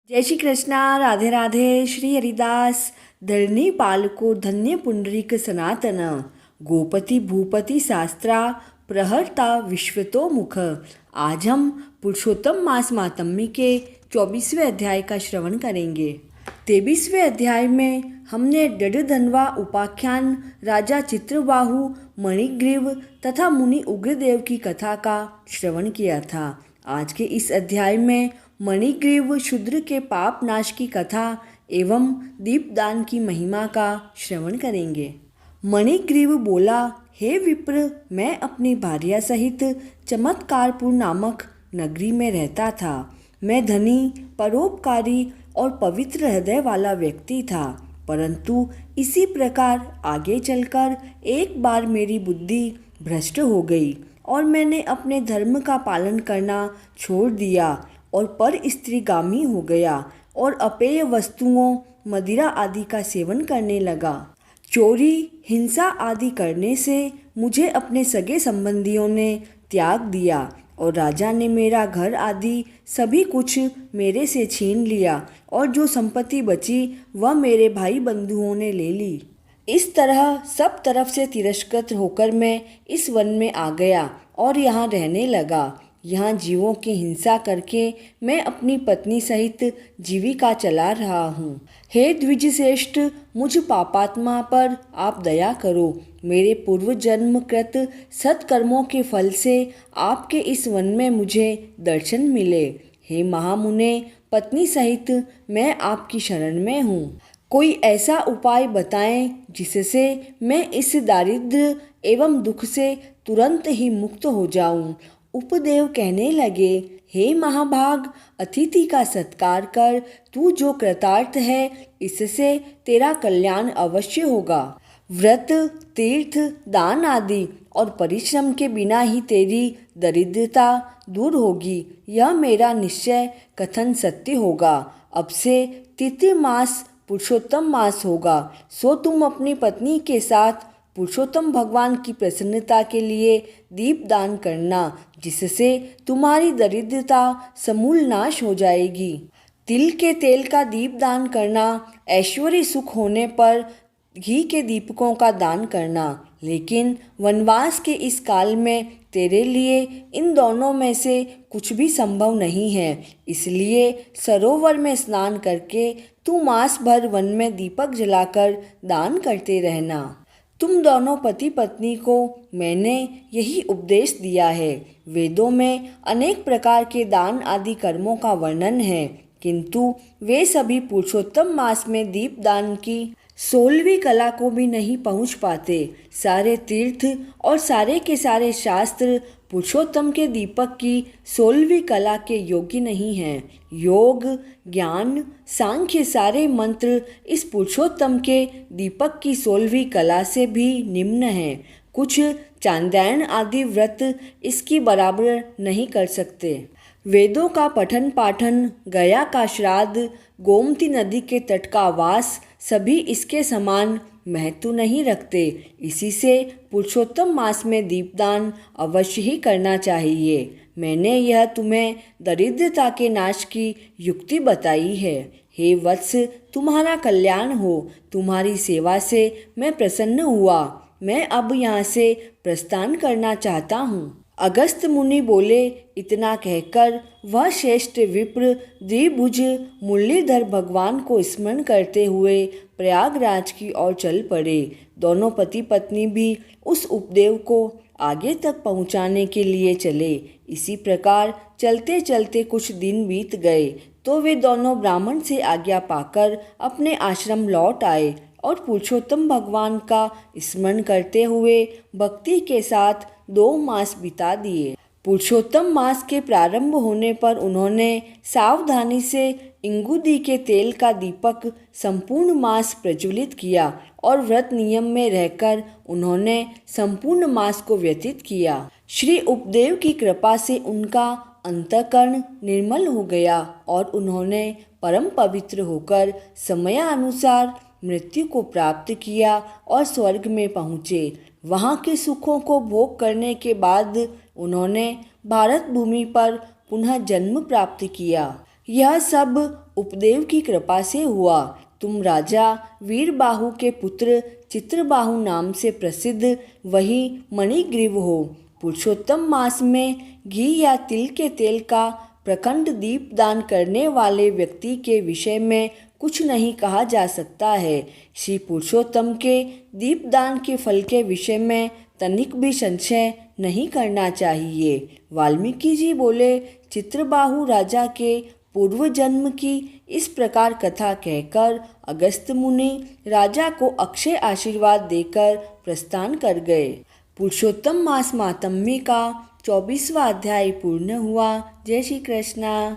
जय श्री कृष्णा। राधे राधे। श्री हरिदास। धरणी पालको धन्य पुंडरीक सनातन, गोपति भूपति शास्त्रा प्रहरता विश्वतो मुख। आज हम पुरुषोत्तम मास मातम्य के 24वें अध्याय का श्रवण करेंगे। 23वें अध्याय में हमने डडधनवा उपाख्यान, राजा चित्रबाहु, मणिग्रीव तथा मुनि उग्रदेव की कथा का श्रवण किया था। आज के इस अध्याय में मणिग्रीव शूद्र के पाप नाश की कथा एवं दीपदान की महिमा का श्रवण करेंगे। मणिग्रीव बोला, हे विप्र, मैं अपनी भार्या सहित चमत्कारपुर नामक नगरी में रहता था। मैं धनी, परोपकारी और पवित्र हृदय वाला व्यक्ति था, परंतु इसी प्रकार आगे चलकर एक बार मेरी बुद्धि भ्रष्ट हो गई और मैंने अपने धर्म का पालन करना छोड़ दिया और पर स्त्रीगामी हो गया और अपेय वस्तुओं, मदिरा आदि का सेवन करने लगा। चोरी, हिंसा आदि करने से मुझे अपने सगे संबंधियों ने त्याग दिया और राजा ने मेरा घर आदि सभी कुछ मेरे से छीन लिया और जो संपत्ति बची वह मेरे भाई बंधुओं ने ले ली। इस तरह सब तरफ से तिरस्कृत होकर मैं इस वन में आ गया और यहाँ रहने लगा। यहाँ जीवों की हिंसा करके मैं अपनी पत्नी सहित जीविका चला रहा हूँ। हे द्विजश्रेष्ठ, मुझ पापात्मा पर आप दया करो। मेरे पूर्व जन्म कृत सत्कर्मों के फल से आपके इस वन में मुझे दर्शन मिले। हे महामुने, पत्नी सहित मैं आपकी शरण में हूँ। कोई ऐसा उपाय बताएं जिससे मैं इस दारिद्र्य एवं दुख से तुरंत ही मुक्त हो जाऊं। उपदेव कहने लगे, हे महाभाग, अतिथि का सत्कार कर। तू जो कृतार्थ है इससे तेरा कल्याण अवश्य होगा। व्रत, तीर्थ, दान आदि और परिश्रम के बिना ही तेरी दरिद्रता दूर होगी। यह मेरा निश्चय कथन सत्य होगा। अब से तृतीय मास पुरुषोत्तम मास होगा, सो तुम अपनी पत्नी के साथ पुरुषोत्तम भगवान की प्रसन्नता के लिए दीपदान करना, जिससे तुम्हारी दरिद्रता समूल नाश हो जाएगी। तिल के तेल का दीपदान करना, ऐश्वर्य सुख होने पर घी के दीपकों का दान करना। लेकिन वनवास के इस काल में तेरे लिए इन दोनों में से कुछ भी संभव नहीं है, इसलिए सरोवर में स्नान करके तू मास भर वन में दीपक जलाकर दान करते रहना। तुम दोनों पति पत्नी को मैंने यही उपदेश दिया है। वेदों में अनेक प्रकार के दान आदि कर्मों का वर्णन है, किंतु वे सभी पुरुषोत्तम मास में दीपदान की 16वीं कला को भी नहीं पहुंच पाते। सारे तीर्थ और सारे के सारे शास्त्र पुरुषोत्तम के दीपक की 16वीं कला के योग्य नहीं हैं। योग, ज्ञान, सांख्य सारे मंत्र इस पुरुषोत्तम के दीपक की 16वीं कला से भी निम्न हैं। कुछ चांद्यायन आदि व्रत इसकी बराबर नहीं कर सकते। वेदों का पठन पाठन, गया का श्राद्ध, गोमती नदी के तट का वास सभी इसके समान महत्व नहीं रखते। इसी से पुरुषोत्तम मास में दीपदान अवश्य ही करना चाहिए। मैंने यह तुम्हें दरिद्रता के नाश की युक्ति बताई है। हे वत्स, तुम्हारा कल्याण हो। तुम्हारी सेवा से मैं प्रसन्न हुआ। मैं अब यहाँ से प्रस्थान करना चाहता हूँ। अगस्त मुनि बोले। इतना कहकर वह श्रेष्ठ विप्र द्विभुज मुरलीधर भगवान को स्मरण करते हुए प्रयागराज की ओर चल पड़े। दोनों पति पत्नी भी उस उपदेव को आगे तक पहुंचाने के लिए चले। इसी प्रकार चलते चलते कुछ दिन बीत गए तो वे दोनों ब्राह्मण से आज्ञा पाकर अपने आश्रम लौट आए और पुरुषोत्तम भगवान का स्मरण करते हुए भक्ति के साथ 2 मास बिता दिए। पुरुषोत्तम मास के प्रारंभ होने पर उन्होंने सावधानी से इंगुदी के तेल का दीपक संपूर्ण मास प्रज्वलित किया और व्रत नियम में रहकर उन्होंने संपूर्ण मास को व्यतीत किया। श्री उपदेव की कृपा से उनका अंतःकरण निर्मल हो गया और उन्होंने परम पवित्र होकर समयानुसार मृत्यु को प्राप्त किया और स्वर्ग में पहुँचे। वहाँ के सुखों को भोग करने के बाद उन्होंने भारत भूमि पर पुनः जन्म प्राप्त किया। यह सब उपदेव की कृपा से हुआ। तुम राजा वीरबाहु के पुत्र चित्रबाहु नाम से प्रसिद्ध वही मणिग्रीव हो। पुरुषोत्तम मास में घी या तिल के तेल का प्रखंड दीपदान करने वाले व्यक्ति के विषय में कुछ नहीं कहा जा सकता है। श्री पुरुषोत्तम के दीपदान के फल के विषय में तनिक भी संशय नहीं करना चाहिए। वाल्मीकि जी बोले, चित्रबाहु राजा के पूर्व जन्म की इस प्रकार कथा कहकर अगस्त्य मुनि राजा को अक्षय आशीर्वाद देकर प्रस्थान कर गए। पुरुषोत्तम मास मातम्य का 24वां अध्याय पूर्ण हुआ। जय श्री कृष्णा।